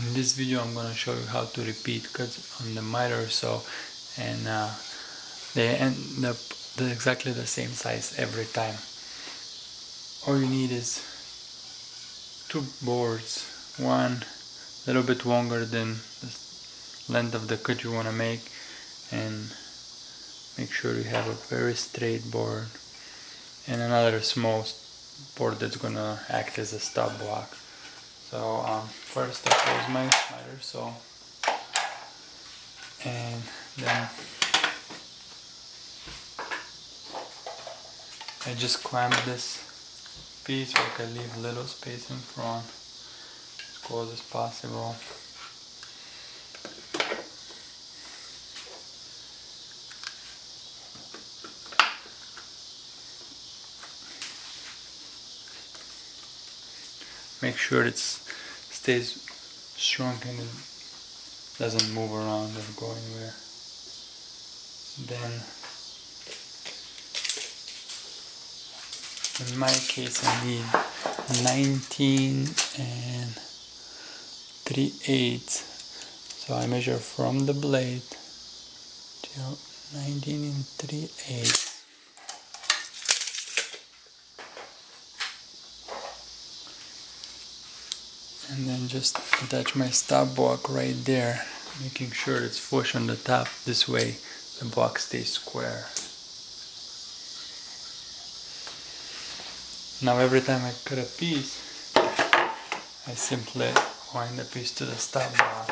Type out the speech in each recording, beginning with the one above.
In this video I'm gonna show you how to repeat cuts on the miter saw, and they end up exactly the same size every time. All you need is two boards, one a little bit longer than the length of the cut you want to make, and make sure you have a very straight board, and another small board that's gonna act as a stop block. So first I close my miter saw, and then I just clamp this piece where I can leave a little space in front, as close as possible. Make sure it stays shrunk and it doesn't move around or go anywhere. Then, in my case, I need 19 and 3/8. So I measure from the blade to 19 and 3/8. And then just attach my stop block right there, making sure it's flush on the top. This way the block stays square. Now every time I cut a piece, I simply wind the piece to the stop block.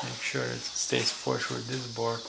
Make sure it stays flush with this board.